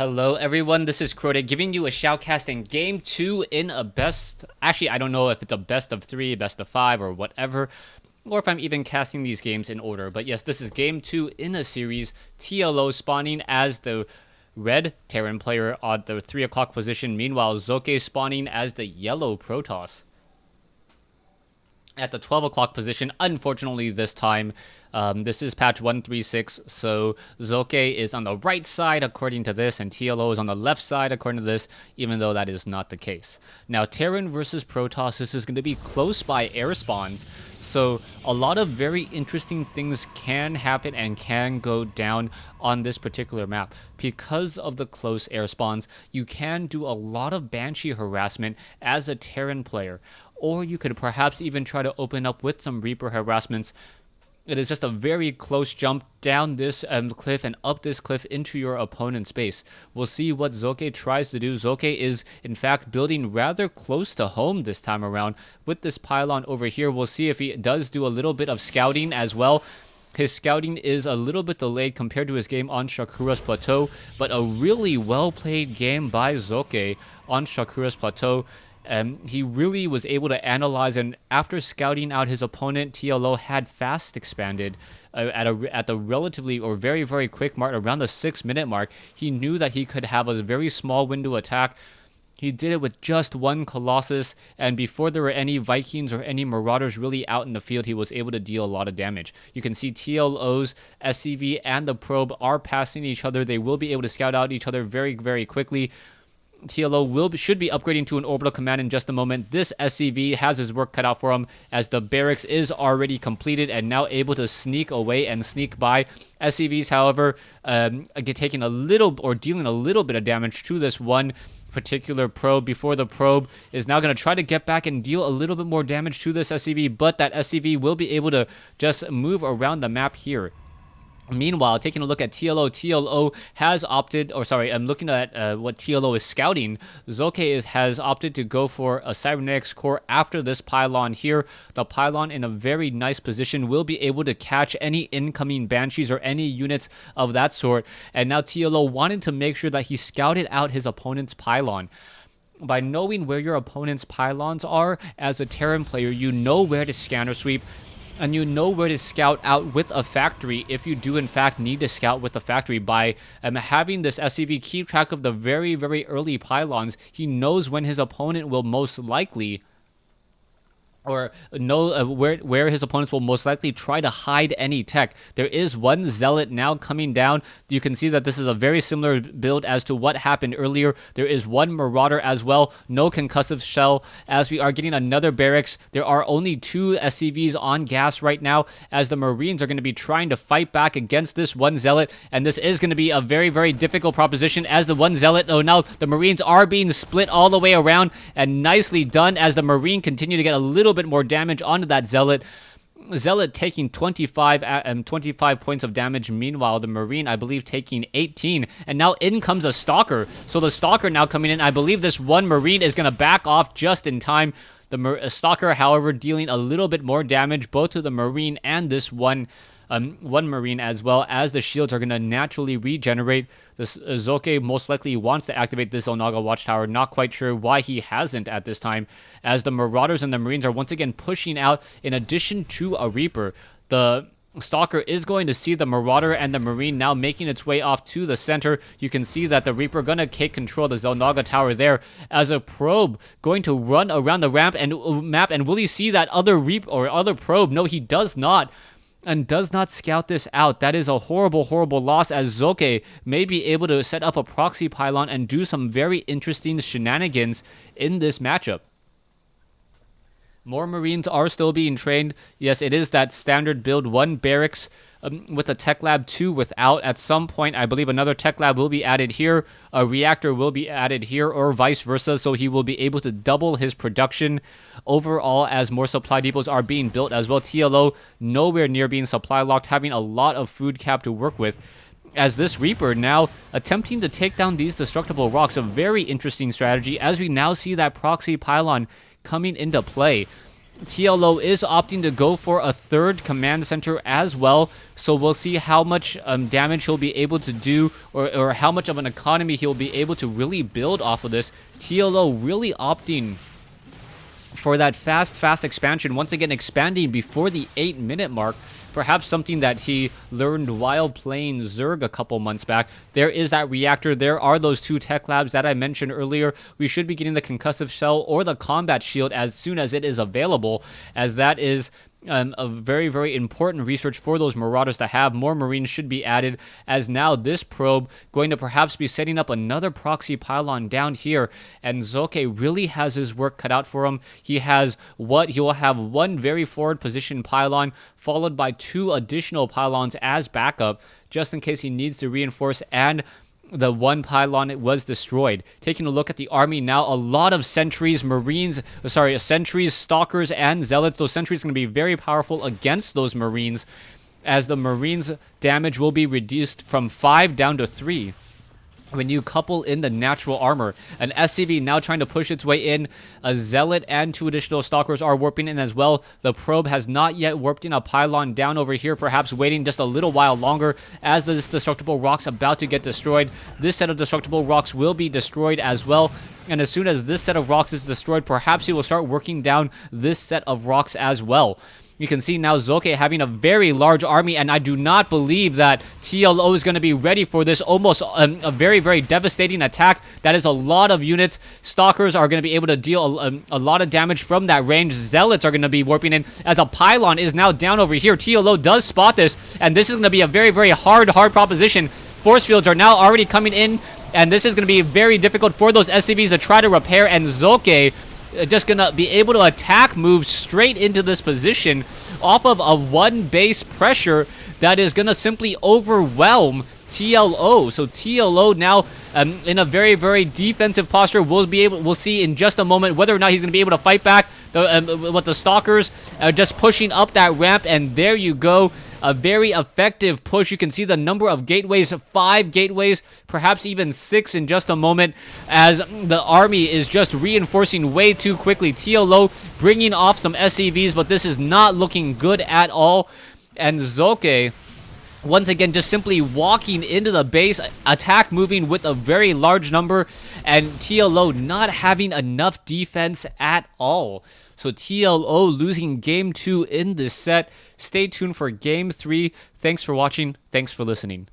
Hello everyone, this is Crota giving you a shoutcast in Game 2 in a best... Actually, I don't know if it's a best of 3, best of 5, or whatever, or if I'm even casting these games in order. But yes, this is Game 2 in a series, TLO spawning as the red Terran player on the 3 o'clock position, meanwhile Socke spawning as the yellow Protoss at the 12 o'clock position. Unfortunately this time, this is patch 136, so Socke is on the right side according to this, and TLO is on the left side according to this, even though that is not the case. Now, Terran versus Protoss, this is going to be close by air spawns, so a lot of very interesting things can happen and can go down on this particular map. Because of the close air spawns, you can do a lot of Banshee harassment as a Terran player, or you could perhaps even try to open up with some Reaper harassments. It is just a very close jump down this cliff and up this cliff into your opponent's base. We'll see what Socke tries to do. Socke is, in fact, building rather close to home this time around with this pylon over here. We'll see if he does do a little bit of scouting as well. His scouting is a little bit delayed compared to his game on Sakura's Plateau, but a really well-played game by Socke on Sakura's Plateau. He really was able to analyze, and after scouting out his opponent, TLO had fast expanded at the relatively or very, very quick mark, around the 6-minute mark. He knew that he could have a very small window attack. He did it with just one Colossus, and before there were any Vikings or any Marauders really out in the field, he was able to deal a lot of damage. You can see TLO's SCV and the probe are passing each other. They will be able to scout out each other very, very quickly. TLO should be upgrading to an orbital command in just a moment. This SCV has his work cut out for him, as the barracks is already completed and now able to sneak away and sneak by. SCVs, however, taking a little or dealing a little bit of damage to this one particular probe before the probe is now going to try to get back and deal a little bit more damage to this SCV, but that SCV will be able to just move around the map here. Meanwhile, taking a look at TLO has opted, or sorry, I'm looking at what TLO is scouting. Socke has opted to go for a cybernetics core after this pylon here. The pylon in a very nice position will be able to catch any incoming Banshees or any units of that sort. And now TLO wanted to make sure that he scouted out his opponent's pylon. By knowing where your opponent's pylons are, as a Terran player, you know where to scanner sweep, and you know where to scout out with a factory if you do in fact need to scout with the factory. By having this SCV keep track of the very, very early pylons, he knows when his opponent will most likely, or know where his opponents will most likely try to hide any tech. There is one Zealot now coming down. You can see that this is a very similar build as to what happened earlier. There is one Marauder as well. No concussive shell, as we are getting another barracks. There are only 2 SCVs on gas right now, as the Marines are going to be trying to fight back against this one Zealot, and this is going to be a very, very difficult proposition, as the one Zealot, oh now the Marines are being split all the way around, and nicely done, as the Marine continue to get a little bit more damage onto that Zealot. Zealot taking 25 points of damage. Meanwhile, the Marine, I believe, taking 18. And now in comes a Stalker. So the Stalker now coming in. I believe this one Marine is going to back off just in time. The Stalker, however, dealing a little bit more damage both to the Marine and this one Marine, as well as the shields are going to naturally regenerate. This Socke most likely wants to activate this Onaga Watchtower. Not quite sure why he hasn't at this time, as the Marauders and the Marines are once again pushing out in addition to a Reaper. The Stalker is going to see the Marauder and the Marine now making its way off to the center. You can see that the Reaper going to take control of the Onaga Tower there, as a probe going to run around the ramp and map. And will he see that other Reaper or other probe? No, he does not, and does not scout this out. That is a horrible, horrible loss, as Socke may be able to set up a proxy pylon and do some very interesting shenanigans in this matchup. More Marines are still being trained. Yes, it is that standard build, 1 barracks with a tech lab, 2 without. At some point, I believe another tech lab will be added here, a reactor will be added here, or vice versa, so he will be able to double his production overall as more supply depots are being built as well. TLO nowhere near being supply locked, having a lot of food cap to work with, as this Reaper now attempting to take down these destructible rocks. A very interesting strategy, as we now see that proxy pylon coming into play. TLO is opting to go for a third command center as well, so we'll see how much damage he'll be able to do, or how much of an economy he'll be able to really build off of this. TLO really opting for that fast expansion, once again expanding before the 8-minute mark. Perhaps something that he learned while playing Zerg a couple months back. There is that reactor. There are those 2 tech labs that I mentioned earlier. We should be getting the concussive shell or the combat shield as soon as it is available, as that is a very important research for those Marauders to have. More Marines should be added, as now this probe going to perhaps be setting up another proxy pylon down here, and Socke really has his work cut out for him. He will have 1 very forward position pylon followed by 2 additional pylons as backup, just in case he needs to reinforce, and the 1 pylon was destroyed. Taking a look at the army now, a lot of sentries, sentries, stalkers, and zealots. Those sentries are going to be very powerful against those Marines, as the Marines' damage will be reduced from 5 down to 3. When you couple in the natural armor, an SCV now trying to push its way in, a zealot and 2 additional stalkers are warping in as well. The probe has not yet warped in a pylon down over here, perhaps waiting just a little while longer as this destructible rock's about to get destroyed. This set of destructible rocks will be destroyed as well, and as soon as this set of rocks is destroyed, perhaps he will start working down this set of rocks as well. You can see now Socke having a very large army, and I do not believe that TLO is going to be ready for this almost a very devastating attack. That is a lot of units. Stalkers are going to be able to deal a lot of damage from that range. Zealots are going to be warping in, as a pylon is now down over here. TLO does spot this, and this is going to be a very hard proposition. Force fields are now already coming in, and this is going to be very difficult for those SCVs to try to repair, and Socke just gonna be able to attack move straight into this position off of a 1 base pressure that is gonna simply overwhelm TLO. So TLO now in a very defensive posture. We'll see in just a moment whether or not he's gonna be able to fight back with the stalkers just pushing up that ramp, and there you go. A very effective push. You can see the number of gateways, 5 gateways, perhaps even 6 in just a moment, as the army is just reinforcing way too quickly. TLO bringing off some SCVs, but this is not looking good at all. And Socke, once again, just simply walking into the base, attack moving with a very large number, and TLO not having enough defense at all. So TLO losing game 2 in this set. Stay tuned for game 3. Thanks for watching. Thanks for listening.